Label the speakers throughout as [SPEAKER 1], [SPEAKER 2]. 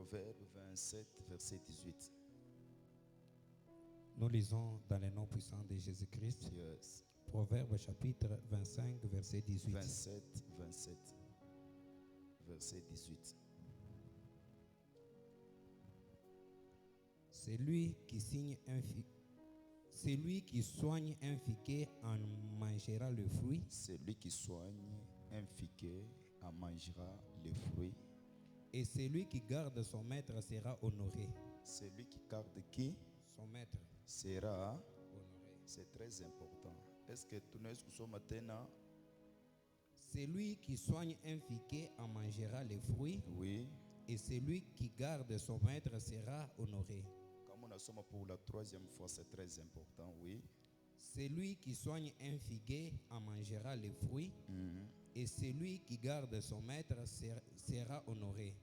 [SPEAKER 1] Proverbe 27, verset 18.
[SPEAKER 2] Nous lisons dans le nom puissant de Jésus-Christ.
[SPEAKER 1] Yes.
[SPEAKER 2] Proverbe chapitre 25, verset 18.
[SPEAKER 1] 27, verset 18.
[SPEAKER 2] Celui qui soigne un figuier en mangera le fruit.
[SPEAKER 1] Celui qui soigne un figuier en mangera les fruits.
[SPEAKER 2] Et celui qui garde son maître sera honoré.
[SPEAKER 1] Celui qui garde qui?
[SPEAKER 2] Son maître
[SPEAKER 1] Sera
[SPEAKER 2] honoré.
[SPEAKER 1] C'est très important. Est-ce que tu nous sommes maintenant?
[SPEAKER 2] Celui qui soigne un figuier en mangera les fruits.
[SPEAKER 1] Oui.
[SPEAKER 2] Et celui qui garde son maître sera honoré.
[SPEAKER 1] Comme on a somme pour la troisième fois, c'est très important, oui.
[SPEAKER 2] Celui qui soigne un figuier en mangera les fruits. Et celui qui garde son maître sera honoré.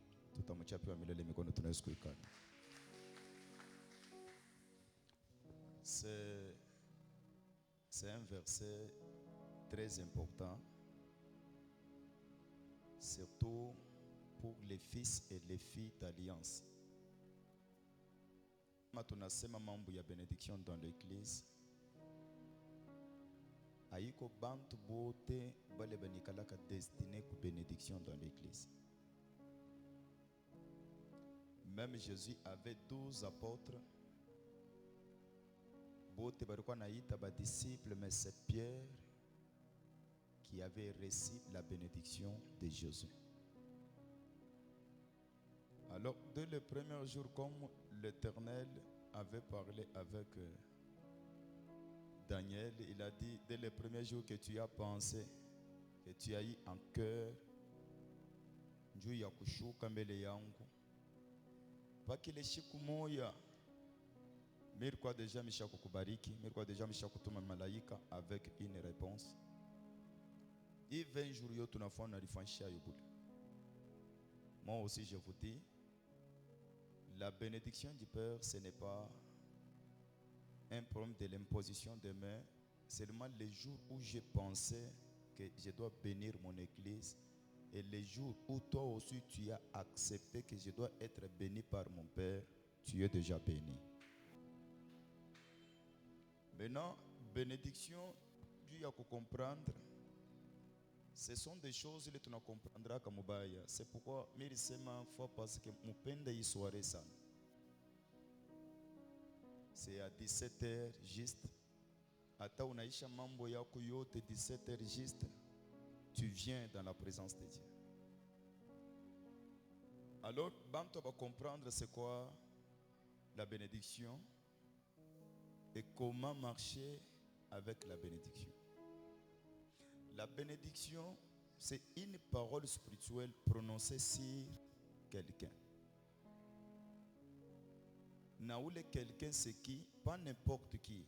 [SPEAKER 1] C'est un verset très important, surtout pour les fils et les filles d'alliance. Tunasema mambo ya bénédiction dans l'église. Aiko bantu bote bale banikalaka destiné ku bénédiction dans l'église. Même Jésus avait 12 apôtres. Bote balikuwa naita ba disciples, mais c'est Pierre qui avait reçu la bénédiction de Jésus. Alors, dès le premier jour, comme l'Éternel avait parlé avec Daniel, il a dit, dès le premier jour que tu as pensé, que tu as eu en cœur, njuu ya kushuka mbele yangu, pakile siku moya, nilikuwa déjà misha kukubariki, nilikuwa déjà misha kutuma malaika avec une réponse. Et 20 jours yo tunafanya nalifanyisha yobule. Moi aussi je vous dis, la bénédiction du Père, ce n'est pas un problème de l'imposition des mains. Seulement les jours où j'ai pensé que je dois bénir mon église et les jours où toi aussi tu as accepté que je dois être béni par mon Père, tu es déjà béni. Maintenant, bénédiction, Dieu a qu'à comprendre. Ce sont des choses que tu ne comprendras comme Mubaya. C'est pourquoi Mirisema fois parce que mon peine de soirée ça. C'est à 17h juste. Ata unaisha mambo yako yote 17h juste. Tu viens dans la présence de Dieu. Alors, Banto va comprendre c'est quoi la bénédiction et comment marcher avec la bénédiction. La bénédiction, c'est une parole spirituelle prononcée sur quelqu'un. Naoule quelqu'un, c'est qui? Pas n'importe qui.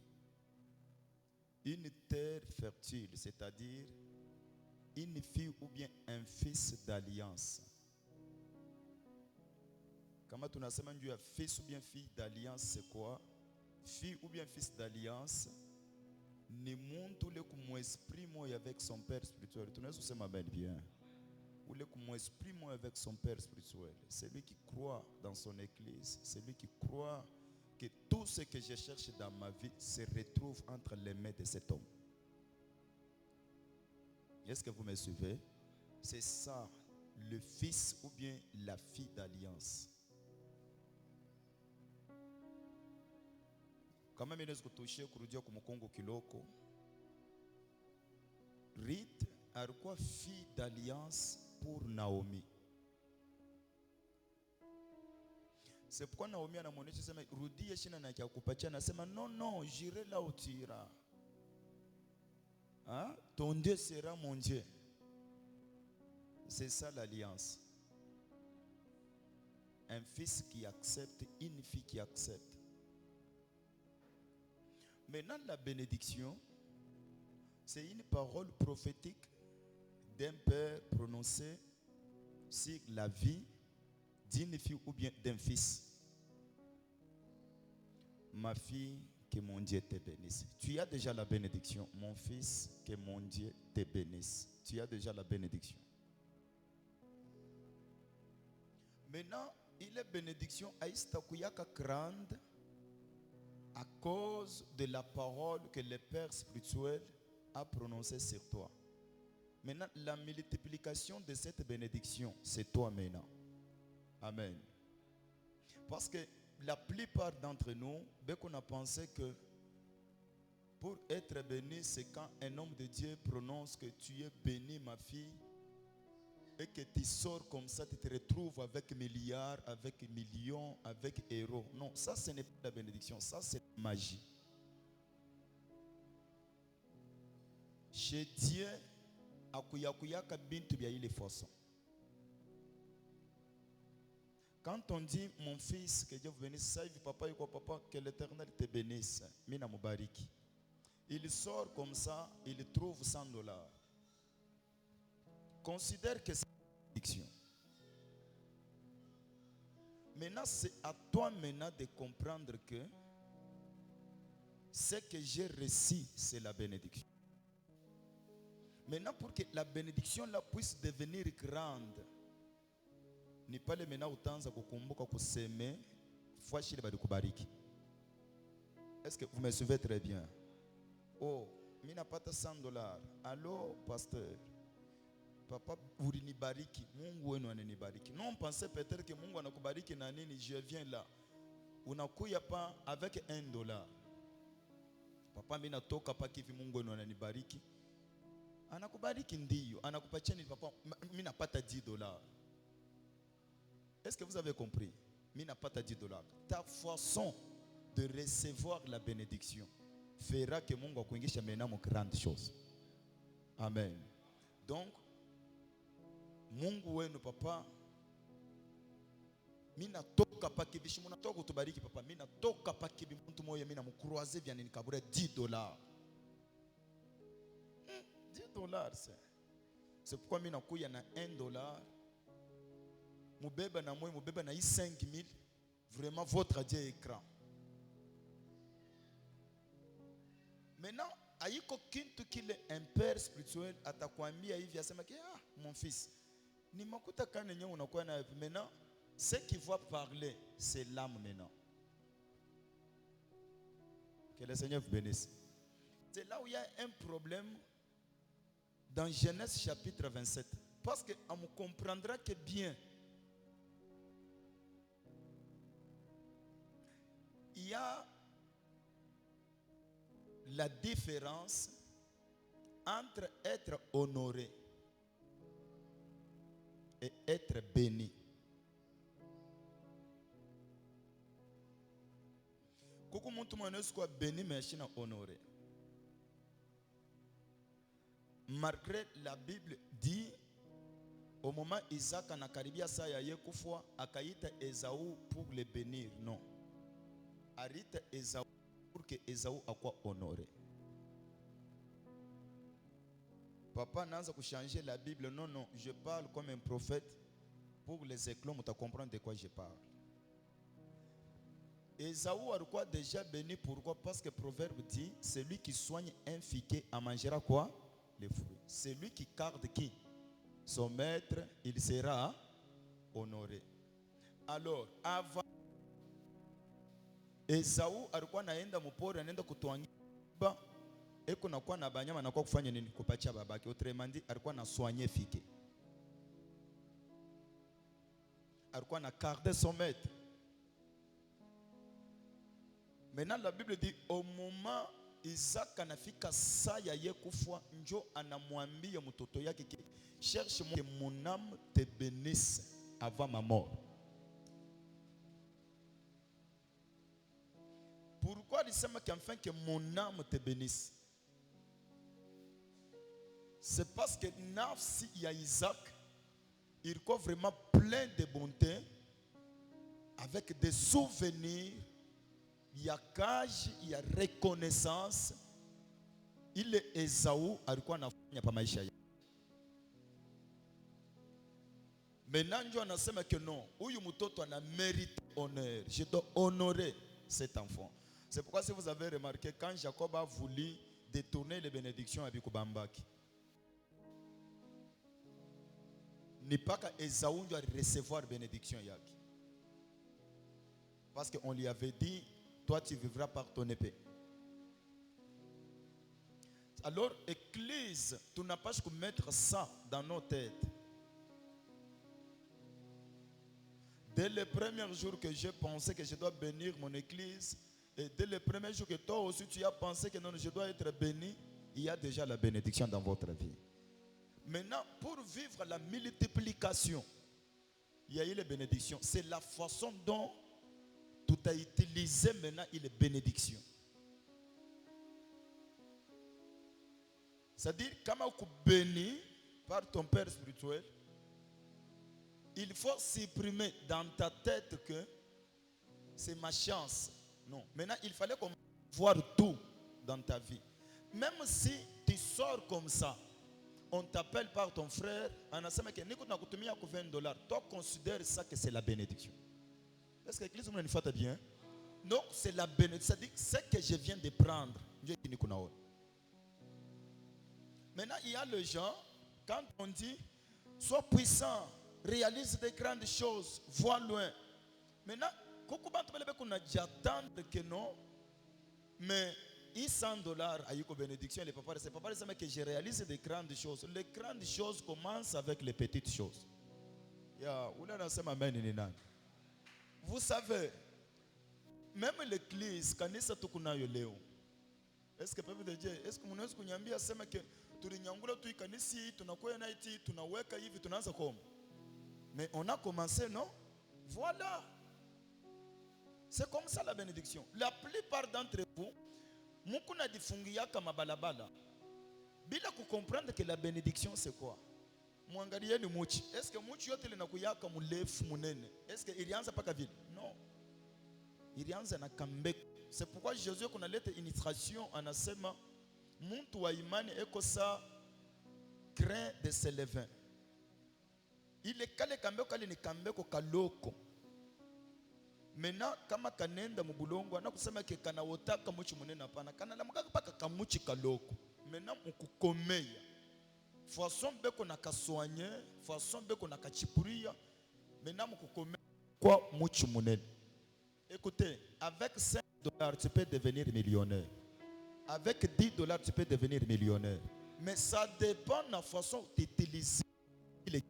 [SPEAKER 1] Une terre fertile, c'est-à-dire une fille ou bien un fils d'alliance. Quand tu as dit fils ou bien fille d'alliance, c'est quoi? Fille ou bien fils d'alliance, ni monde tous les comme esprit moi avec son père spirituel. Tu sais ma belle bien. Ou les comme esprit moi avec son père spirituel. C'est lui qui croit dans son église. C'est lui qui croit que tout ce que je cherche dans ma vie se retrouve entre les mains de cet homme. Est-ce que vous me suivez? C'est ça, le fils ou bien la fille d'alliance. Quand même, il est touché kurudia kumukongo kiloko. Ruth alikuwa fille d'alliance pour Naomi. C'est pourquoi Naomi anamuonesha sema rudie shina na cha kupatia, nasema non, j'irai là où tu iras. Hein? Ton Dieu sera mon Dieu. C'est ça l'alliance. Un fils qui accepte, une fille qui accepte. Maintenant, la bénédiction, c'est une parole prophétique d'un père prononcée sur la vie d'une fille ou bien d'un fils. Ma fille, que mon Dieu te bénisse. Tu as déjà la bénédiction. Mon fils, que mon Dieu te bénisse. Tu as déjà la bénédiction. Maintenant, Il est bénédiction aïsta kuyaka grande à cause de la parole que le Père spirituel a prononcée sur toi. Maintenant, la multiplication de cette bénédiction, c'est toi maintenant. Amen. Parce que la plupart d'entre nous, dès qu'on a pensé que pour être béni, c'est quand un homme de Dieu prononce que tu es béni, ma fille, et que tu sors comme ça, tu te retrouves avec milliards, avec millions, avec héros. Non, ça ce n'est pas la bénédiction, ça c'est la magie. Chez Dieu, quand on dit mon fils, que Dieu vous bénisse, ça il dit papa, que l'Éternel te bénisse, mina mubariki. Il sort comme ça, il trouve $100. Considère que c'est une bénédiction. Maintenant, c'est à toi maintenant de comprendre que ce que j'ai reçu, c'est la bénédiction. Maintenant, pour que la bénédiction là puisse devenir grande, ni pas le maintenant autant à kukumbuka kuseme fois chez les kubariki. Est-ce que vous me suivez très bien? Oh, mina pata $100. Allô, pasteur. Papa, urinibariki, Mungu wenu ananibariki. Non, on pensait peut-être que Mungu anakubariki na nini, je viens là. Unakuya pa avec $1. Papa, mina toka pa kivi Mungu wenu ananibariki. Anakubariki ndiyo, anakupatia nini papa, mina pata $10. Est-ce que vous avez compris? Mina pata $10. Ta façon de recevoir la bénédiction fera que Mungu akuingisha mena mo grande chose. Amen. Donc Mungu wenu papa, mina toka pa kibishi muna toka kutubariki papa, mina toka pa kibi mtu moya mina mukroaze vya nini kabure $10. $10 c'est pourquoi mina kuya na $1. Mubeba na moi, mubeba na 5 000. Vraiment votre Dieu est grand. Maintenant, aiko kintu kile un père spirituel atakwambia hivi asema que mon fils, ni makuta kana nyo unakuwa na maintenant, ce qui va parler c'est l'âme maintenant. Que le Seigneur vous bénisse. C'est là où il y a un problème dans Genèse chapitre 27. Parce qu'on me comprendra que bien, il y a la différence entre être honoré et être béni. Koko muntu mwanaweza kuwa béni mais ashina honoré. Malgré la Bible dit au moment Isaac anakaribia saa ya yekufa akaita Esaü pour le bénir. Non. Arita Esaü pour que Esaü akwa honoré. Papa n'a pas changer la Bible. Non, non, je parle comme un prophète. Pour les éclats, tu comprendre de quoi je parle. Esaü a quoi déjà béni. Pourquoi? Parce que le proverbe dit, celui qui soigne un figuier en mangera quoi? Les fruits. Celui qui garde qui? Son maître, il sera honoré. Alors, avant Esaü alikuwa naenda mpori anaenda kutoangiba eko nakuwa na banyama nakuwa kufanya nini? Kupatia babake. Autrement dit, alikuwa na soigner figuier. Alikuwa na garder son maître. Maintenant la Bible dit au moment Isaac anafika saa ya yekufa njo anamwambia mtoto yake que cherche que mon âme te bénisse avant ma mort. Pourquoi il dit qu'enfin que mon âme te bénisse? C'est parce que nafsi ya Isaac il est vraiment plein de bonté avec des souvenirs. Il y a cage, il y a reconnaissance. Il est Esaü alikuwa anafanya pa maisha yake. Maintenant ndio anasema que non, huyu mtoto ana mérite honneur. Je dois honorer cet enfant. C'est pourquoi si vous avez remarqué quand Jacob a voulu détourner les bénédictions à Bikubambaki, ni pas que Esaü doit recevoir bénédiction yake. Parce qu'on lui avait dit, toi tu vivras par ton épée. Alors, Église, tu n'as pas qu'à mettre ça dans nos têtes. Dès le premier jour que j'ai pensé que je dois bénir mon Église, et dès le premier jour que toi aussi tu as pensé que non, je dois être béni, il y a déjà la bénédiction dans votre vie. Maintenant, pour vivre la multiplication, il y a eu les bénédictions. C'est la façon dont tout a utilisé maintenant, il est bénédiction. C'est-à-dire, quand tu es béni par ton Père spirituel, il faut supprimer dans ta tête que c'est ma chance. Non. Maintenant, il fallait voir tout dans ta vie. Même si tu sors comme ça, on t'appelle par ton frère, on a dit que $20. Toi, considère ça que c'est la bénédiction. Est-ce que l'église nous fait bien? Donc, c'est la bénédiction. C'est-à-dire, ce que je viens de prendre. Maintenant, il y a les gens, quand on dit, sois puissant, réalise des grandes choses, vois loin. Maintenant, on a dit attendre que non, mais $100 à une bénédiction, les papas, c'est pas ça que je réalise des grandes choses. Les grandes choses commencent avec les petites choses. Vous savez, même l'église, quand il s'est est-ce que peuple de Dieu, est-ce que mnaweza kunyambia sema que tulinyangula tu ikanisi tunakuwa na iti tunaweka hivi tunaanza koma? Mais on a commencé, non? Voilà. C'est comme ça la bénédiction. La plupart d'entre vous, mukuna difungia kama balabala. Bila comprendre que la bénédiction c'est quoi? Muangalieni muchi. Est-ce que muchi yote linakuyaka mulefu munene? Est-ce que ilianza paka vile? Non. Ilianza na kambeko. C'est pourquoi Jésus qu'on a lettre initiation en asema muntu wa imani eko sa grain de sélevain. Il est kale kambeko kale ni kambeko kaloko. Maintenant kama kanenda mubulongo na kusema ke kana wotaka muchi munene hapana kana lamuka paka kamuchi kaloko. Maintenant mukukomeya. Façon beko na kasoigner, façon beko na kachipuria. Maintenant mukukomeya kwa muchi munene. Écoutez, avec $5, tu peux devenir millionnaire. Avec $10, tu peux devenir millionnaire. Mais ça dépend de la façon d'utiliser les.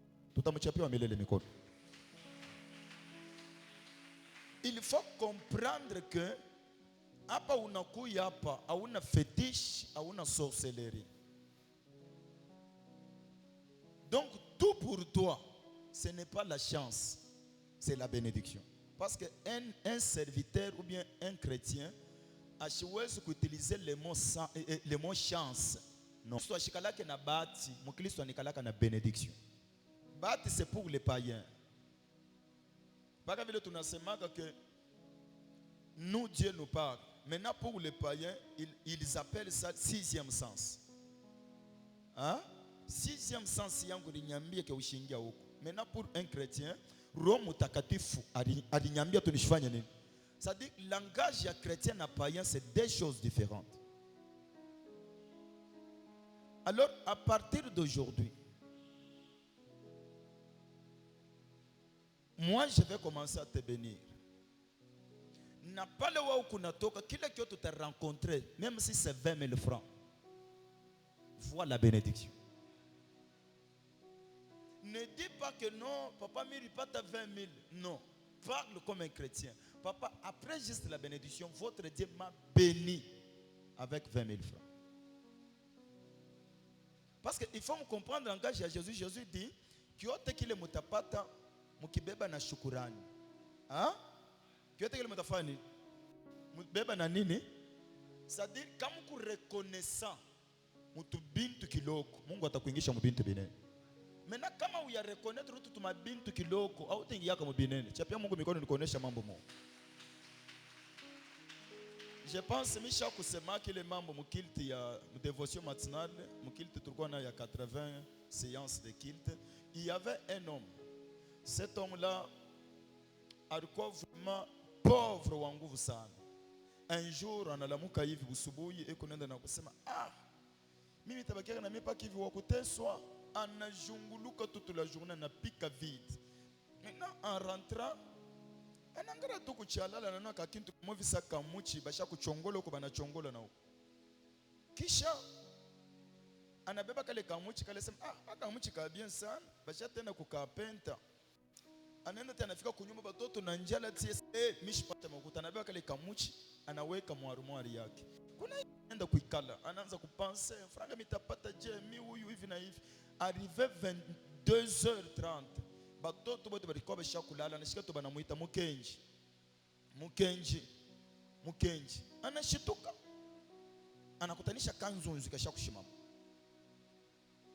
[SPEAKER 1] Il faut comprendre que hapa unakuya hapa hauna fétiche, hauna sorcellerie. Donc tout pour toi, ce n'est pas la chance, c'est la bénédiction. Parce qu'un serviteur ou bien un chrétien a choisi d'utiliser le mot chance. Non. Bénédiction. Bati c'est pour les païens. Que nous, Dieu nous parle. Maintenant pour les païens, ils appellent ça sixième sens. Hein? Sixième sens, maintenant pour un chrétien, Rome utakatifu alinyambia tunishifanye nini? C'est-à-dire langage chrétien et païen c'est deux choses différentes. Alors à partir d'aujourd'hui, moi je vais commencer à te bénir. N'a pas le wa kunatoka kila kitu tu t'as rencontré même si c'est 20 000 francs. Vois la bénédiction. Ne dis pas que non, papa mérite pas ta 20 000. Non, parle comme un chrétien. Papa, après juste la bénédiction, votre Dieu m'a béni avec 20 000 francs. Parce qu'il faut me comprendre en langage à Jésus. Jésus dit, kyote kile mutapata mukibeba na shukurani. Hein? Kyote kile mutafani mukibeba na nini? C'est-à-dire, quand vous reconnaissant mutu bintu kiloko, Mungu atakuingisha mubintu binene. Maintenant kama uya reconnaître tout ma bintu kiloko au tengia kama binene. Chapia Mungu mikono nikuonesha mambo mo. Je pense misha kusema kile mambo mukilti ya dévotion matinale, mukilti tulikuwa na ya 80 séances de culte, il y avait un homme. Cet homme-là alikuwa vraiment pauvre wa nguvu sana. Un jour analamuka hivi busubuhi eko nenda na kusema mimi tabakia na mipa kivi wa kuteswa. Anajunguluka toute la journée, n'a pika vide. Maintenant, en rentrant, Anangara tu kuchalala na naka kintu movisa kamuchi basha kuchongola huko banachongola nao. Kisha anabeba kale kamuchi kale sema kamuchi ka bien sana basha tena kukapenta. Anaenda tena anafika kunyumba batoto na njala tsi mishipata makuta anabeba kale kamuchi anaweka mwarumwari yake. Kuna anaenda kuikala anaanza kupense franga mitapata je mi huyu hivi na hivi. Arrivé 22h30 batoto bote balikuwa basha kulala nashika to banamuita Mukenji anashituka anakutanisha kanzunzu kasha kushimama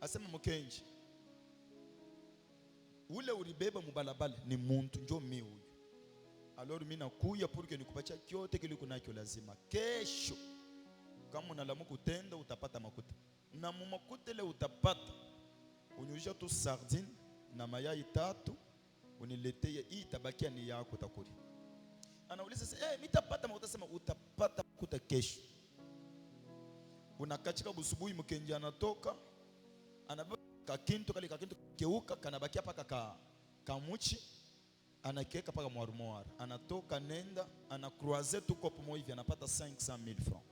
[SPEAKER 1] asema Mukenji ule ulibeba mubalabala ni muntu njo mi huyu alors mimi nakuya pour que nikupatia kyote kile kunakyo lazima kesho kama unalamu kutenda utapata makuta na mumakuta ile utapata unyulisha tu sardine na mayai 3 uniletee hii tabakia ni yako utakuli. Anauliza sasa nitapata makuta sema utapata makuta kesho. Unakachika busubuhi Mukenji anatoka anabeba kakinto kale kakinto keuka kanabakia paka kamuchi anakeka paka mwarumwara anatoka nenda anacroiser tu kopo moja hivi anapata 500,000 francs.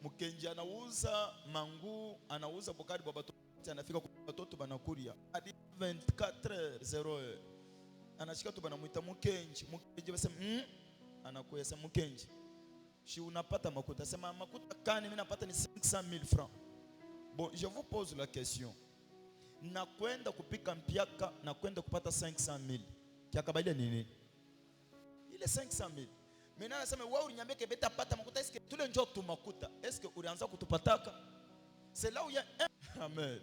[SPEAKER 1] Mukenji anauza mangu anauza bokari bwa batoto anafika kwa batoto banakuria hadi 24h00 anashika tu banamuita Mukenji basema anakuya sema Mukenji si unapata makuta sema makuta kani mimi napata ni 500,000 francs. Bon, je vous pose la question. Na kwenda kupika mpiaka na kwenda kupata 500,000. Kiakabalia nini? Ile 500,000. Mimi nasema wewe uniambie ke beta pata makuta est-ce que tule njoo tu makuta est-ce que ulianza kutupataka? C'est là où il y a amen.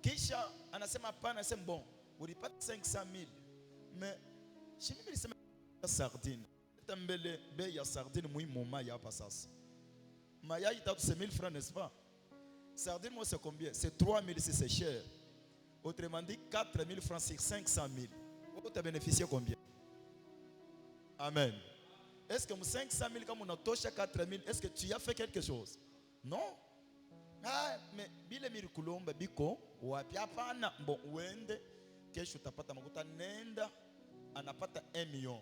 [SPEAKER 1] Kisha anasema hapana anasema bon, ulipata 500,000. Mais si mimi nilisema sardine. Tambele bei ya sardine muhimu mama hapa sasa. Mayai 300,000 francs n'est-ce pas? Sardine, moi, c'est combien? C'est 3,000 si c'est cher. Autrement dit, 4,000 francs sur 500,000. Vous avez bénéficié combien? Amen. Est-ce que 500,000, comme on a touché 4,000, est-ce que tu as fait quelque chose? Non. Mais bile mirikulomba biko wapi hapana bon uende kesho utapata makuta nenda anapata 1 million.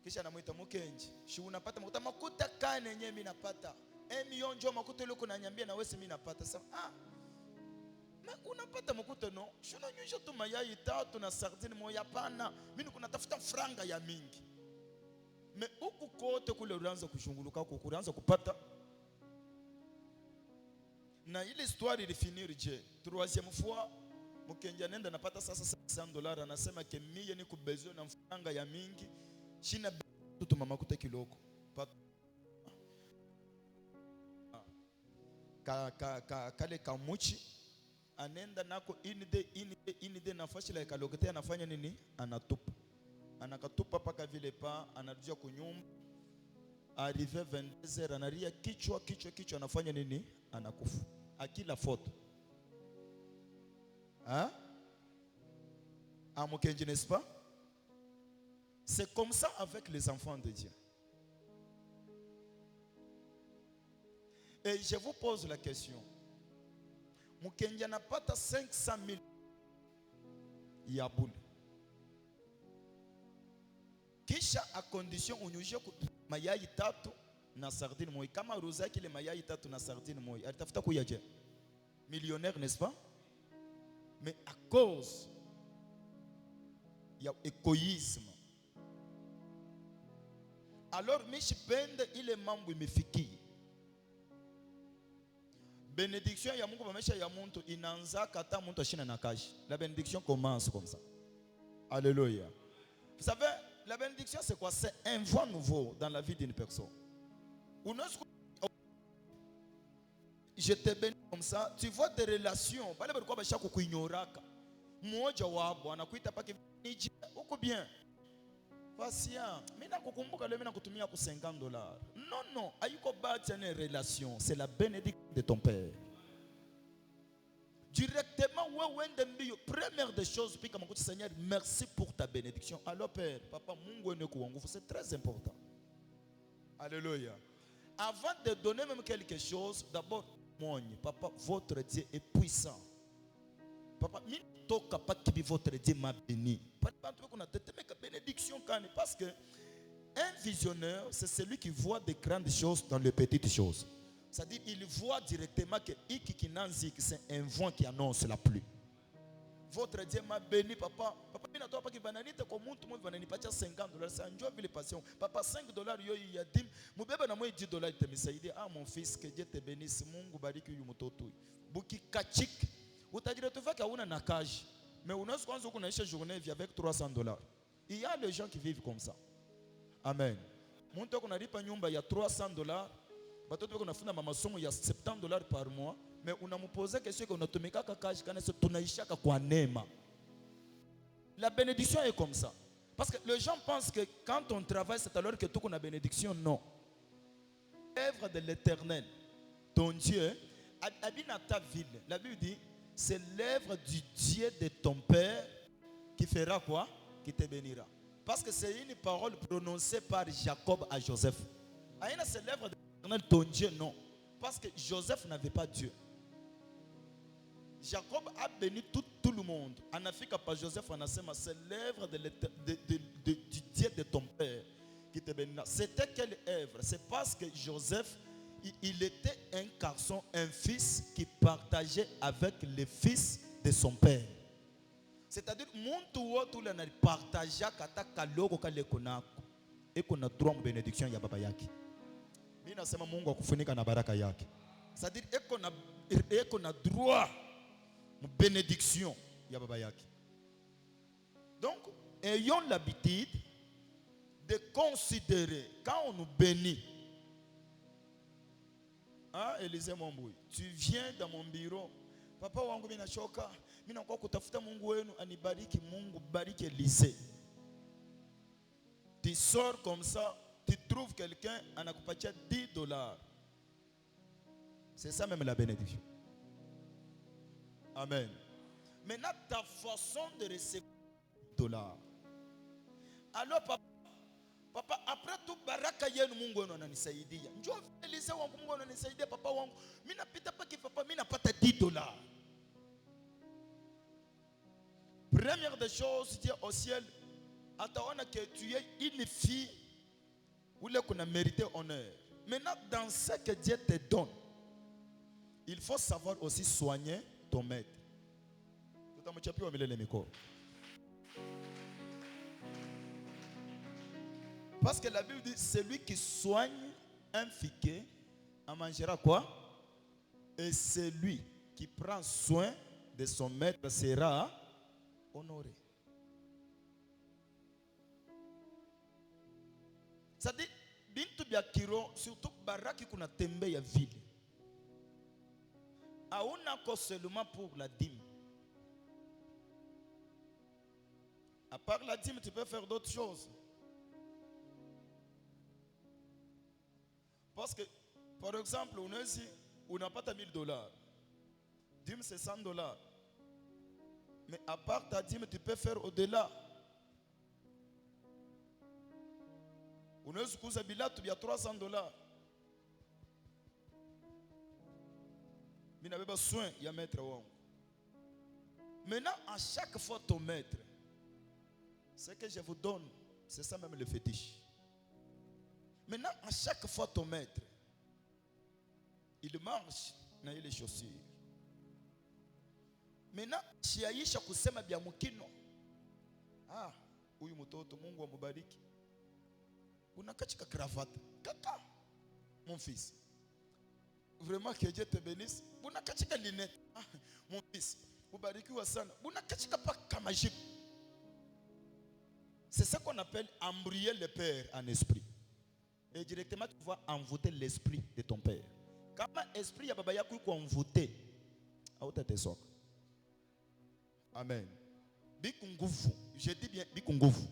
[SPEAKER 1] Kisha anamuita Mukenji, "Shi unapata makuta kane yenyewe mimi napata 1 million ndio makuta ile kuna nyambia na wewe mimi napata." Sasa unapata makuta no? Shi unanyosha tu mayai 3 na sardine moja hapana. Mimi niko natafuta franga ya mingi. Me huku kote kule unaanza kushunguluka huko unaanza kupata. Na ile histoire ilifinir je? Troisième fois Mukenji anaenda napata sasa $500 anasema ke mie niko besoin na franga ya mingi. Shina tu mama kuta kiloko. Kale kamuchi anenda nako inide nafasi la kalokete anafanya nini? Anatupa. Anakatupa paka vile pa anarudia kunyumba. Arrivé 22h anaria kichwa anafanya nini? Anakufa. Akila photo. Mukenji n'est-ce pas? C'est comme ça avec les enfants de Dieu. Et je vous pose la question. Mukenji n'a pas 500,000 yaboul. Kisha a condition unyujie mayai 3 na sardine moja. Kama rozaki ile mayai 3 na sardine moja, alitafuta kuyaje? Millionnaire, n'est-ce pas? Mais à cause il y a égoïsme. Alors mishipende ile mambo imefikia. Bénédiction ya Mungu bamesha ya muntu inaanza kata muntu ashina na kashi. La bénédiction commence comme ça. Alléluia. Vous savez, la bénédiction c'est quoi? C'est un vent nouveau dans la vie d'une personne. Je te bénis comme ça, tu vois des relations. Bale balikuwa basha kukuignoraka. Mmoja wao anakuita pake niji uko bien. Patient, mimi nakukumbuka leo mimi nakutumia ku $50. Non, ayuko bati une relation, c'est la bénédiction de ton père. Directement wende mbio, première des choses puis comme écoute Seigneur, merci pour ta bénédiction. Alors père, papa Mungu ene kuwangufu, c'est très important. Alléluia. Avant de donner même quelque chose, d'abord papa, votre Dieu est puissant. Papa, mi toka pa kibi votre Dieu m'a béni. Papa, tu kuna tetemeka bénédiction quand même. Parce que un visionnaire, c'est celui qui voit des grandes choses dans les petites choses. C'est-à-dire, il voit directement que c'est un vent qui annonce la pluie. Votre Dieu m'a béni, papa. Papa, il n'a pas qui va n'animer comme tout le monde va n'animer $50. C'est un job, il est patient. Papa, $5, il y a 10. Mon bébé n'a pas $10. Il dit, ah mon fils, que Dieu te bénisse. Mungu bariki yu mutoto. Buki kachik. Utajira tu vas kauna na cage. Mais on a ce qu'on a une journée avec $300. Il y a des gens qui vivent comme ça. Amen. Mon temps qu'on a dit pas nyumba, il y a $300. Batoto qu'on a fait ma maison, il y a $70 par mois. Mais on a me posé la question qu'on a tumika kakaji kana se tunaishaka kwa neema. La bénédiction est comme ça. Parce que les gens pensent que quand on travaille, c'est alors que tout qu'on a bénédiction. Non. L'œuvre de l'Éternel, ton Dieu, habite dans ta ville. La Bible dit, c'est l'œuvre du Dieu de ton Père qui fera quoi? Qui te bénira. Parce que c'est une parole prononcée par Jacob à Joseph. Aïna, c'est l'œuvre de l'Éternel, ton Dieu, non. Parce que Joseph n'avait pas Dieu. Jacob a béni tout le monde. En Afrique, par Joseph, c'est l'œuvre du Dieu de ton Père qui te bénira. C'était quelle œuvre? C'est parce que Joseph, il était un garçon, un fils qui partageait avec les fils de son père. C'est-à-dire, mon tour, tout le monde partageait kata kaloko kalekonako et qu'on a droit à bénédiction ya baba yaki. Mina sema Mungu akufunika na baraka yake. C'est-à-dire, et qu'on a droit bénédiction ya baba yaki. Donc, ayons l'habitude de considérer quand on nous bénit. Hein, Élisée Momboui, tu viens dans mon bureau. Papa wangu mina choka, mina kwa kutafuta Mungu wenu anibariki. Mungu bariki Élisée. Tu sors comme ça, tu trouves quelqu'un anakupatia $10. C'est ça même la bénédiction. Amen. Maintenant, ta façon de recevoir $. Alors, papa, après tout, baraka yenu Mungu wenu ananisaidia. Njoo Elise wangu Mungu ananisaidia papa wangu. Mimi napita paki papa, mimi napata $10. Première des choses, Dieu au ciel, ataona que tu es une fille où qu'on a mérité honneur. Maintenant, dans ce que Dieu te donne, il faut savoir aussi soigner ton maître. Parce que la Bible dit, celui qui soigne un figuier en mangera quoi? Et celui qui prend soin de son maître sera honoré. Ça dit, bintu bya kiro, surtout baraki kuna tembe ya ville. Auna ko seulement pour la dîme. À part la dîme, tu peux faire d'autres choses. Parce que, par exemple, on n'a pas $1000. Dîme, c'est $100. Mais à part ta dîme, tu peux faire au-delà. On a un bilat, il y a $300. Mais il n'y a pas besoin, il y a maître. Maintenant, à chaque fois ton maître, ce que je vous donne, c'est ça même le fétiche. Maintenant, à chaque fois ton maître, il marche dans les chaussures. Maintenant, shiaisha kusema bya mukino. Ah, huyu mtoto Mungu amubariki. Unakachika cravate. Kaka, mon fils. Vraiment que Dieu te bénisse. Unakachika lunette. Ah, mon fils. Ubarikiwa sana. Unakachika pa kama jipe. C'est ça qu'on appelle embrouiller le père en esprit. Et directement tu vas envoûter l'esprit de ton père. Quand l'esprit ya baba yako iko envoûté, autate soka. Amen. Bikunguvu, je dis bien bikunguvu.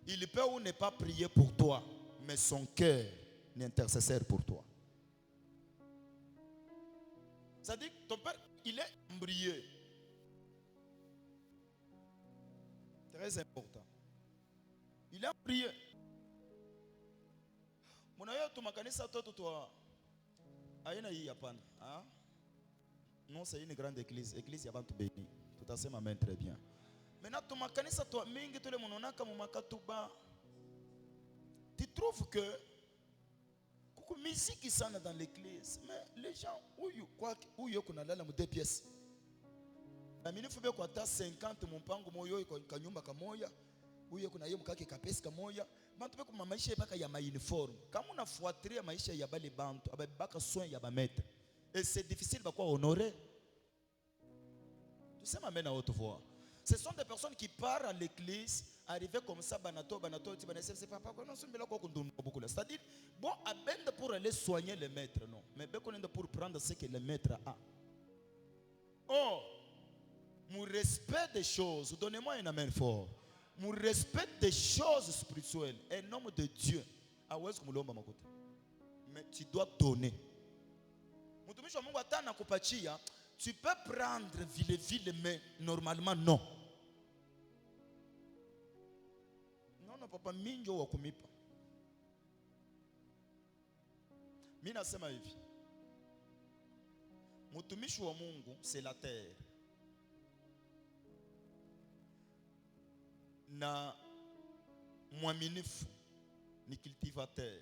[SPEAKER 1] Il peut ou ne pas prier pour toi, mais son cœur est intercesseur pour toi. Ça dit que ton père, il est embrouillé. Très important. Il est embrouillé. Mon aïe, tu m'as connu ça, toi. Aïna y a pas. Non, c'est une grande église. Église, il y a pas de béni. Tout à fait, ma main très bien. Maintenant, tu makanisa toi mingi tous les mononaka mu makatuba. Tu trouves que kuku musique sana dans l'église, mais les gens où yo kuna lala mu 2 pièces. Na mimi fube kwa ta 50 mpango moyo kwa kanyumba kamoya. Uyo kuna yeye mkake kapesi kamoya. Bantu be kuma maisha baka ya ma uniforme. Kama unafuatilia maisha ya bale bantu, ababaka soin ya ba maître. Et c'est difficile de honorer. Tu sais, m'amène à haute voix. Ce sont des personnes qui partent à l'église, arrivées comme ça, c'est pas c'est-à-dire, bon, à peine pour aller soigner le maître, non. Mais pour prendre ce que le maître a. Oh, mon respect des choses, donnez-moi un amen fort. Mon respect des choses spirituelles, un homme de Dieu. Mais tu dois donner. Tu peux prendre ville, mais normalement non. Non, papa, minjo wa kumipa. Mina sema hivi. Mutumishi wa Mungu, c'est la terre. Na mwaminifu ni cultivateur.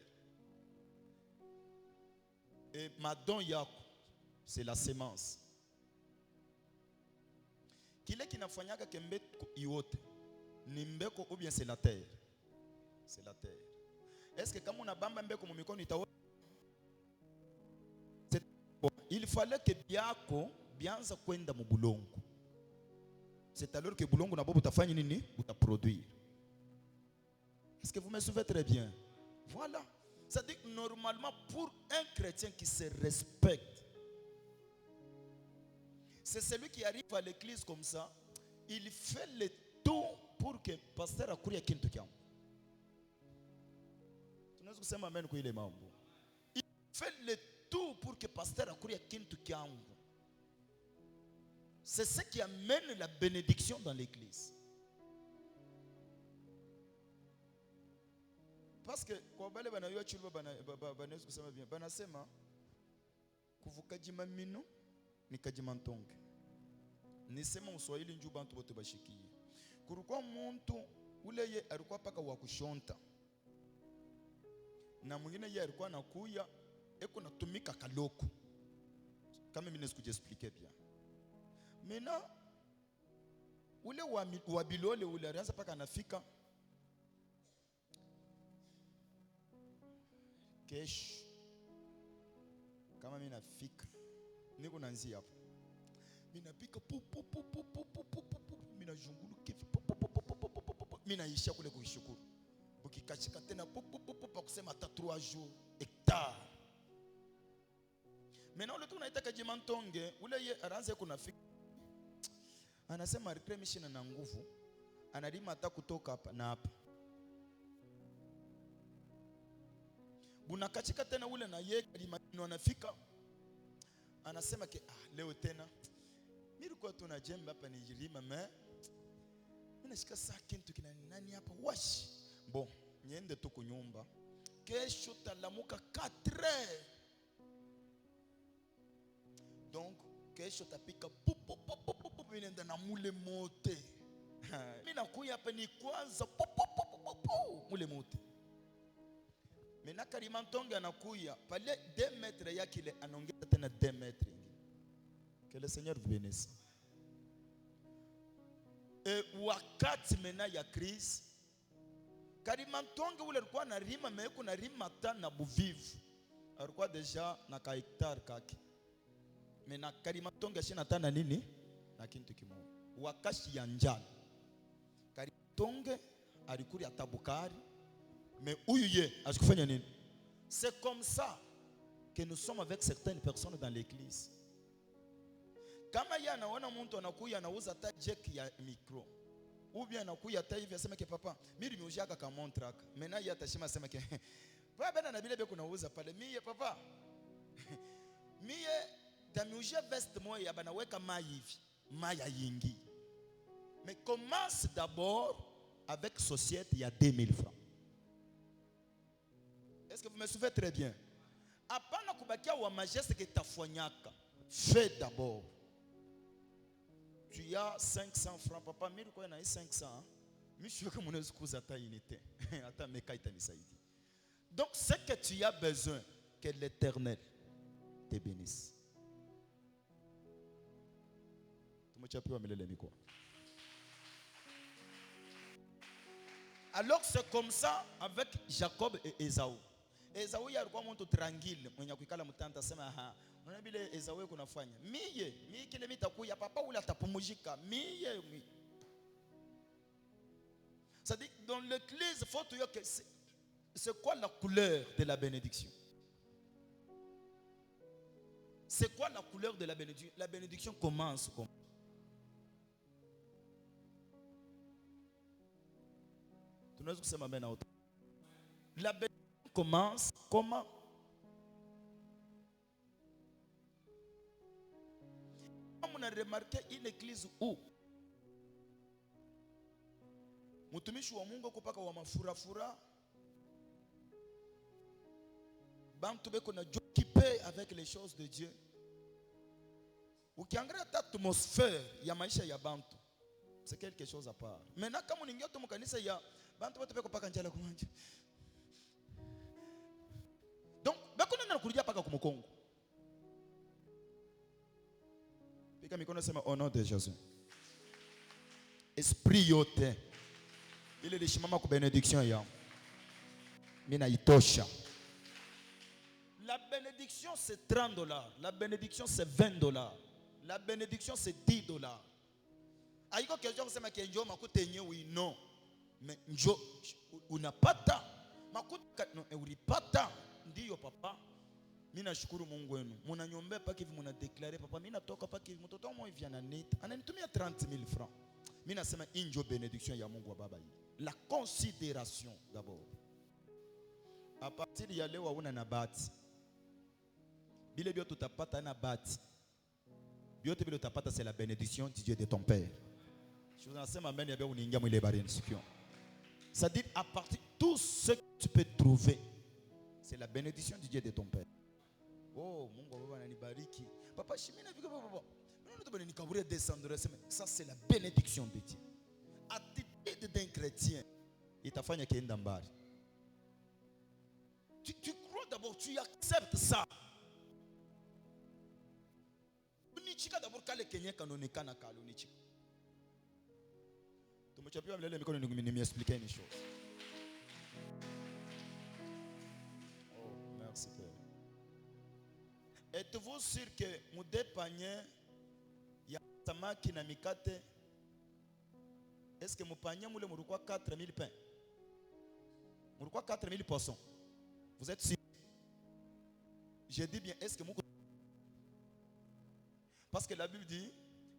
[SPEAKER 1] Et madon yako, c'est la semence. Kile kinafanyaka kembe yote ni mbeko ou bien c'est la terre? C'est la terre. Est-ce que quand on a bamba mbeko mu mikono itawa? Il fallait que biako bianza kwenda mu bulongo. C'est alors que bulongo na bobo utafanya nini? Utaproduire. Est-ce que vous me suivez très bien? Voilà. C'est-à-dire que normalement pour un chrétien qui se respecte, c'est celui qui arrive à l'église comme ça, il fait le tout pour que le pasteur akuri kintu kyangu. Tunaweza kusema amen kwa ile mambo. Il fait le tout pour que le pasteur akuri kintu kyangu. C'est ce qui amène la bénédiction dans l'église. Parce que kwa bale banayoa chulwa banaweza kusema bien. Banasema kuvukajima mino nikajima ntonge. Nisema Mswahili njoo bantu bote bashikie. Kulikuwa mtu ule ye alikuwa paka wa kushonta. Na mwingine ye alikuwa anakuya eko natumika kaloko. Kama mimi nisikuja expliquer bien. Maintenant ule wa bilole ule alianza paka anafika kesho. Kama mimi nafika niko nanzi hapo. Mimi napika mimi najunguluka mimi naisha kule kuishukuru. Ukikachika tena pa kusema hata 3 jours hectare. Maintenant ule tunaitaka jimantonge ule ye aranze kunafika. Anasema remission na nguvu. Analima hata kutoka hapa na hapa. Bunakachika tena ule na yeye alimano anafika. Anasema ke leo tena mimi kwa tuna jembe hapa nijilima mais mimi nashika saa kintu kina nani hapa wash bon niende tu kunyumba kesho talamuka 4h donc kesho tapika mimi nenda na mule mote mimi nakuya hapa ni kwanza mule mote mena karimantonge anakuya pale 2 mètres yake ile anaongeza tena 2 mètres. Que le Seigneur vous bénisse. Et wakati mena ya crise karimantonge ule alikuwa na rima meko na rima hata na buvivu alikuwa deja na ka hectare kake mena karimantonge ashina tana nini na kintu kimoja wakashi ya njala karimantonge alikuri atabukari mais ouye asikufanya nini? C'est comme ça que nous sommes avec certaines personnes dans l'église. Kama yeye anaona mtu anakuja anauza hata jack ya micro. Ou bien anakuja hata hivi asema ke papa, mimi nimeujaka ka montre. Mena yeye atashima asema ke baba na bile beko nauza pale. Mie papa. Mie damiuje veste moya banaweka mai hivi. Mai yingi. Mais commence d'abord avec société il y a 2000 francs. Est-ce que vous me suivez très bien? Apana kubakia wa majeste que tafanyaka. Fais d'abord. Tu y a 500 francs. Papa, mille quoi, il y a 500. Mais je suis que mon excuse à ta unité. Attends, mais quand il donc, ce que tu as besoin, que l'Éternel te bénisse. Tu as pu amener les micros. Alors, c'est comme ça avec Jacob et Esaü. Esaü alikuwa mtu tranquille, mwenye kuikala mtanda sema ha. Unaona vile Esaü kunafanya. Mie kile mitakuya papa ule atapumzika. Mie. C'est-à-dire dans l'église, il faut dire que c'est quoi la couleur de la bénédiction? C'est quoi la couleur de la bénédiction? La bénédiction commence comme la bénédiction commence comment? On a remarqué une église où mutumishi wa Mungu kupaka wa mafurafura bantu beko na occupé avec les choses de Dieu. Ukiangalia atmosphère ya maisha ya bantu c'est quelque chose à part. Maintenant kama uningia tu mkanisa ya bantu wote beko paka njala kumanja. Donc beko nenda kurudia paka kumukongo. Pika mikono sema au nom de Jésus. Esprit yote ile lishimama ku bénédiction ya mina itosha. La bénédiction c'est $30, la bénédiction c'est $20, la bénédiction c'est $10. Aiko question kusema ke njoo makuta yenyewe no, mais njoo unapata makuta no ulipata ndio papa. Mimi nashukuru Mungu wenu. Mnaniombea paka hivi mnadeclarer papa mimi natoka paka hivi mtoto wangu hivi ananita. Ananitumia 30,000 francs. Mimi nasema injo bénédiction ya Mungu wa baba hii. La considération d'abord. À partir de leo hauna na bahati. Bile bioto utapata na bahati. Biote bile utapata c'est la bénédiction du Dieu de ton père. Je vous enseigne amen ya bia uningia mwile bénédiction. Ça dit à partir tout ce que tu peux trouver c'est la bénédiction du Dieu de ton père. Oh, Mungu baba ananibariki. Papa shimina viko papa. Nous devons nous descendre. Ça c'est la bénédiction de Dieu. Attitude d'un chrétien, il t'a fait qu'il y ait un tu crois d'abord, tu acceptes ça. Unichika d'abord kale Kenya kanoneka na kale unichika. Tumechapia mlele mikono expliquer une chose. Oh, merci Père. Êtes-vous sûr que mon dépanier ya samaki na mikate? Est-ce que mon panier moule mourukwa 4000 pains? Mourukwa 4000 poissons? Vous êtes sûr? Je dis bien, est-ce que mon... Parce que la Bible dit,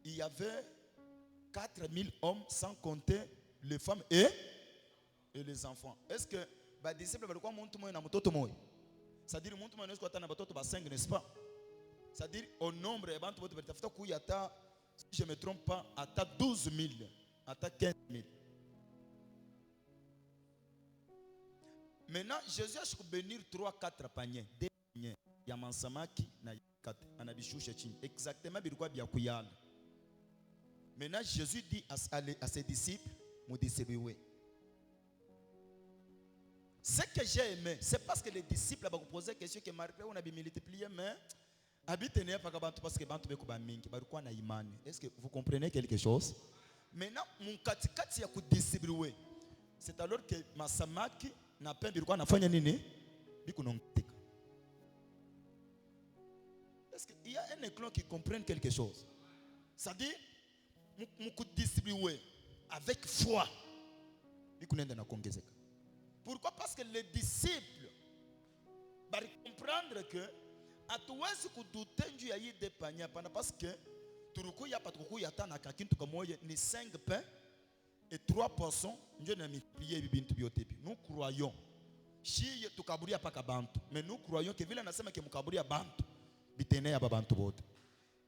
[SPEAKER 1] il y avait 4000 hommes sans compter les femmes et les enfants. Est-ce que les disciples veulent quoi monter moi na mototo moi? C'est-à-dire monter moi n'est-ce que na batoto ba 5 n'est-ce pas? C'est-à-dire au nombre et bantu bote batafuta kuyata si je me trompe pas ata 12 000 ata 15 000. Maintenant Jésus a choisi bénir 3-4 paniers, des paniers ya mansamaki na yakate anabishusha chini exactement bilikuwa bya kuyala. Maintenant Jésus dit à ses disciples mu distribuer. Ce que j'ai aimé, c'est parce que les disciples ont posé la question que malgré on a multiplié mais habitez parce que bantu beko ba mingi balikuwa na imani. Est-ce que vous comprenez quelque chose? Maintenant mon katikati ya kudistribuer. C'est alors que masamaki na pain bilikuwa nafanya nini? Bikunongeka. Est-ce qu'il y a un éclon qui comprenne quelque chose? C'est-à-dire mon distribuer avec foi. Bikunenda na kongezeka. Pourquoi? Parce que les disciples vont comprendre que hatuwezi kuduta njuu ya hii depanya pana parce que turukuya patukuya tana kakintu kamoya ni 5 pains et 3 poissons njoo na multiplier bintu biote bi. Nous croyons shi tukaburia paka bantu mais nous croyons que vile anasema que mukaburia bantu bitenea babantu bote.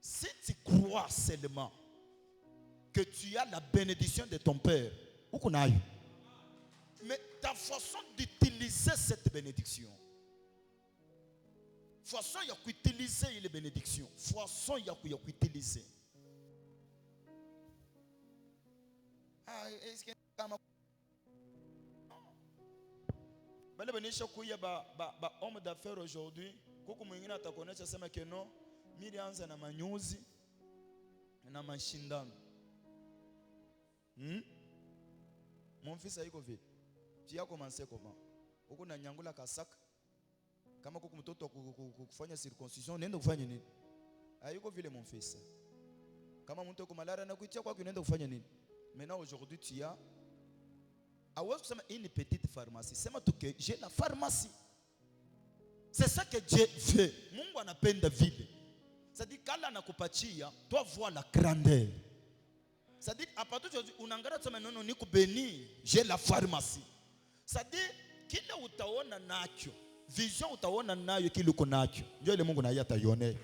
[SPEAKER 1] Si tu crois seulement que tu as la bénédiction de ton père uko nayo. Mais ta façon d'utiliser cette bénédiction, façon il y a qu'utiliser les bénédictions, façon il y a qu'utiliser. est-ce que kama bale banisha kuya ba homme d'affaires aujourd'hui kuku mwingine atakuonesha sema que non milianza na manyuzi na mashindano. Mon fils aiko vile. Tu as commencé comment? Uko na nyangula kasaka. Kama kuku mtoto kufanya circoncision unaenda kufanya nini? Aiko vile mon fils. Kama mtu uko malaria na kuitia kwako unaenda kufanya nini? Maintenant aujourd'hui tu as une petite pharmacie. Sema tu que j'ai la pharmacie. C'est ça que Dieu veut. Mungu anapenda vile. C'est-à-dire kala anakupatia, toi vois la grandeur. C'est-à-dire à partir d'aujourd'hui unaangalia tu non niko béni, j'ai la pharmacie. C'est-à-dire kile utaona nacho, vision utaona nayo kile uko nacho. Ndio ile Mungu naye ataione.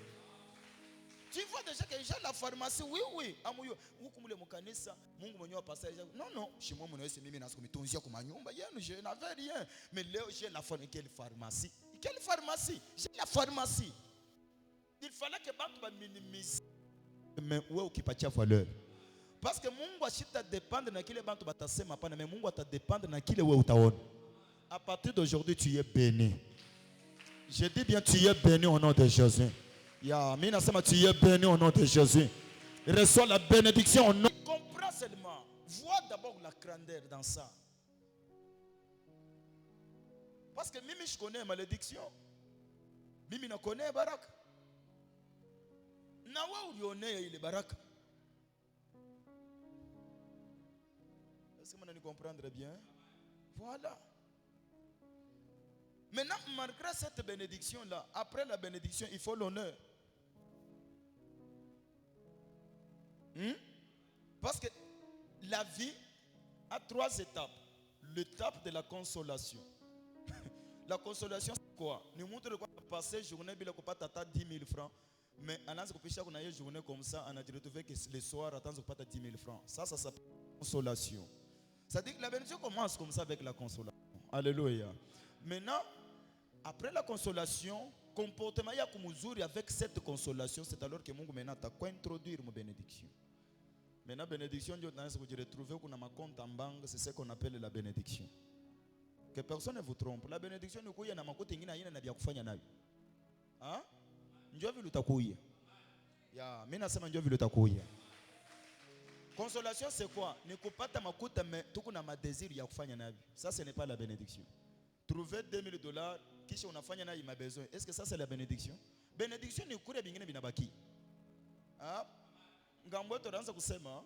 [SPEAKER 1] Tu vois déjà que j'ai la pharmacie, oui. Amuyo, huku mule mkanisa, Mungu mwenyewe pasteur. Non, chez moi mwenyewe mimi nasikumitunzia kwa manyumba yenu, je n'avais rien. Mais là j'ai la pharmacie. Quelle pharmacie? J'ai la pharmacie. Il fallait que bantu ba minimiser. Mais wewe ukipatia valeur. Parce que Mungu ashita dépendre na kile bantu batasema pana, mais Mungu ata dépendre na kile wewe utaona. À partir d'aujourd'hui tu es béni. Je dis bien tu es béni au nom de Jésus. Mina sema tu es béni au nom de Jésus. Reçois la bénédiction au nom. Comprends seulement. Vois d'abord la grandeur dans ça. Parce que mimi je connais malédiction. Mimi na connais baraka. Na wewe ulione ile baraka. Est-ce que vous me comprendre bien? Voilà. Maintenant, malgré cette bénédiction-là, après la bénédiction, il faut l'honneur. Parce que la vie a 3 étapes. L'étape de la consolation. La consolation, c'est quoi? Nous montrons quoi? Passer journée, il n'y a pas 10 000 francs. Mais on a une journée comme ça, on a retrouvé que le soir, on n'a pas 10 000 francs. Ça s'appelle consolation. C'est-à-dire que la bénédiction commence comme ça avec la consolation. Alléluia. Maintenant, après la consolation, comportement ya kumuzuri avec cette consolation, c'est alors que Mungu maintenant t'a introduire ma bénédiction. Maintenant bénédiction Dieu dans ce que je retrouve qu'on a ma compte en banque, c'est ce qu'on appelle la bénédiction. Que personne ne vous trompe. La bénédiction ni kuya na makuta ingine haina na bya kufanya nayo. Ah? Ndio vile utakuya. Ya, mimi nasema ndio vile utakuya. Consolation c'est quoi? Ni kupata makuta mais tuko na madésir ya kufanya nayo. Ça ce n'est pas la bénédiction. Trouver $2000 kisha unafanya nayo ma besoin. Est-ce que ça c'est la bénédiction? Bénédiction ni kule bingine binabaki. Ah? Ngambo tunaanza kusema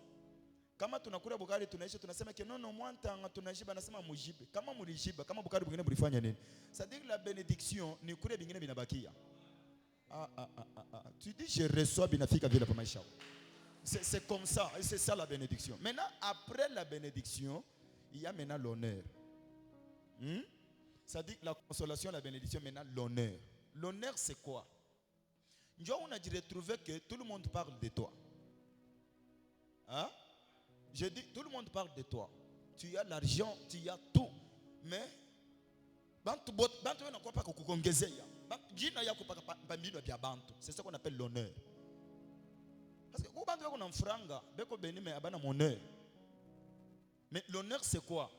[SPEAKER 1] kama tunakula bugari tunaishi tunasema ke non mwantanga tunashiba nasema mujibe. Kama mulishiba kama bugari bingine mulifanya nini? C'est-à-dire la bénédiction ni kule bingine binabakia. Tu dis je reçois binafika vile pa maisha. C'est comme ça, et c'est ça la bénédiction. Maintenant après la bénédiction, il y a maintenant l'honneur. Ça dit que la consolation, la bénédiction, maintenant l'honneur. L'honneur c'est quoi? On a dit retrouver que tout le monde parle de toi. Hein? Je dis tout le monde parle de toi. Tu as l'argent, tu as tout. Mais c'est ce qu'on appelle l'honneur. Parce que mais l'honneur c'est quoi?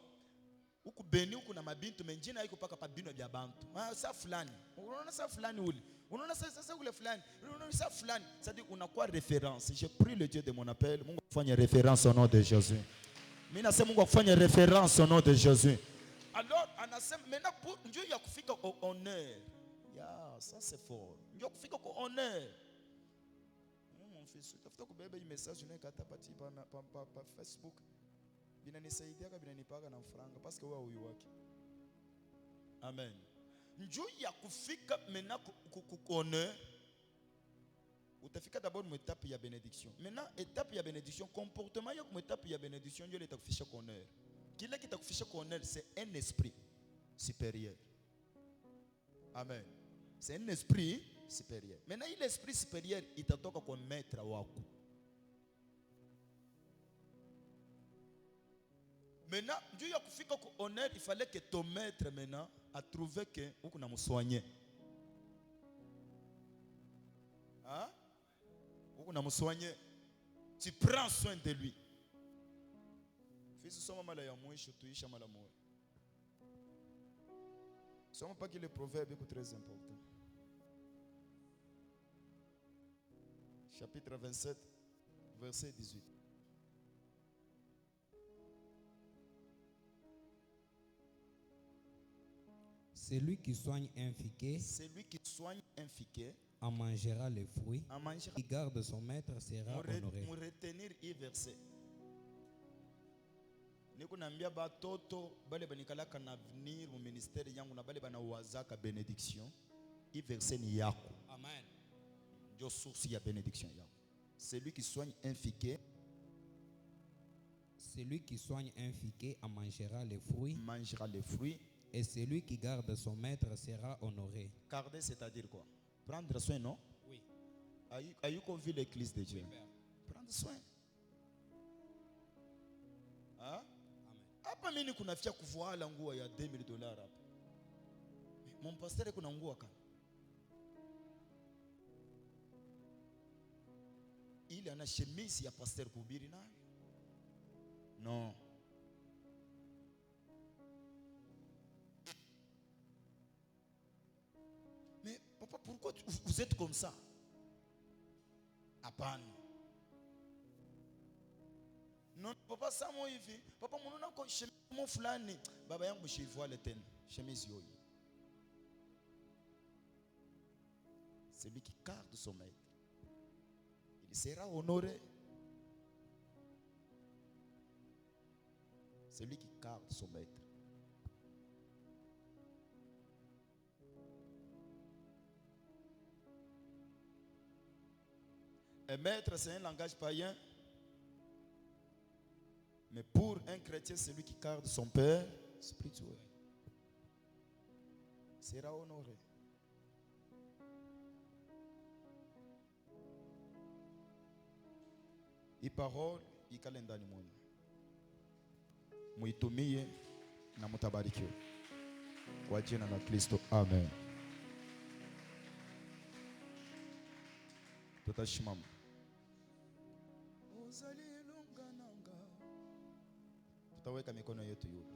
[SPEAKER 1] Uku beni uku na mabintu menjina iko paka pa bino bya bantu. Sa fulani. Unaona sa fulani ule. Unaona sa ule fulani. Unaona sa fulani. Ça dit unakuwa référence. Je prie le Dieu de mon appel, Mungu afanye référence au nom de Jésus. Mimi nasema Mungu afanye référence au nom de Jésus. Alors anasema maintenant pour Dieu ya kufika au honneur. Ya, ça c'est fort. Ndio kufika au honneur. Mon fils, utafuta kubeba hii message unayekata pati pa Facebook. Binanisaidia kabla binanipaka na franga parce que wewe huyu wake. Amen. Njoo ya kufika maintenant honneur. Utafika d'abord étape ya bénédiction. Maintenant étape ya bénédiction, comportement ya étape ya bénédiction ndio itakufisha honneur. Kile kitakufisha honneur c'est un esprit supérieur. Amen. C'est un esprit supérieur. Maintenant il esprit supérieur itatoka kwa maître wako. Maintenant, Dieu a fait honneur, il fallait que ton maître maintenant a trouvé que vous avez soigné. Hein? Vous avez soigné. Tu prends soin de lui. Fils, soma mala ya mwisho tuisha mala moja. Soma pas que le proverbe est très important. Chapitre 27, verset 18.
[SPEAKER 2] Celui qui soigne un figuier
[SPEAKER 1] Celui qui soigne un figuier
[SPEAKER 2] en mangera les fruits.
[SPEAKER 1] en mangera.
[SPEAKER 2] Qui garde son maître sera honoré.
[SPEAKER 1] Pour retenir un verset. Niko naambia batoto bale banikalaka na avenir mu ministère yangu na bale bana wazaka bénédiction. I verset ni yako.
[SPEAKER 2] Amen.
[SPEAKER 1] Jo source ya bénédiction yako. Celui qui soigne un figuier
[SPEAKER 2] Celui qui soigne un figuier en mangera les fruits.
[SPEAKER 1] mangera les fruits.
[SPEAKER 2] Et celui qui garde son maître sera honoré.
[SPEAKER 1] Garder, c'est-à-dire quoi? Prendre soin, non?
[SPEAKER 2] Oui.
[SPEAKER 1] Ayuko convié l'église de Dieu.
[SPEAKER 2] Oui, Père.
[SPEAKER 1] Prendre soin. Hein?
[SPEAKER 2] Amen.
[SPEAKER 1] Hapa mimi kunafia kuvuala nguo ya $2000 hapa. Mon pasteur kuna nguo kana. Ili ana chemise ya pasteur kuhubiri nayo. Non. Mais papa, pourquoi vous êtes comme ça? Hapana. Non, papa samo hivi. Papa mnaona kwa chemise fulani. Baba yangu shivoile tena. Chemise yoyi. Celui qui garde son maître, il sera honoré. Celui qui garde son maître. Un maître, c'est un langage païen. Mais pour un chrétien, celui qui garde son père spirituel sera honoré. Hii parole ikale ndani mwenu. Muitumie na mutabarikiwe. Kwa jina la Kristo. Amen. Tutashimama. Tutaweka mikono yetu yule.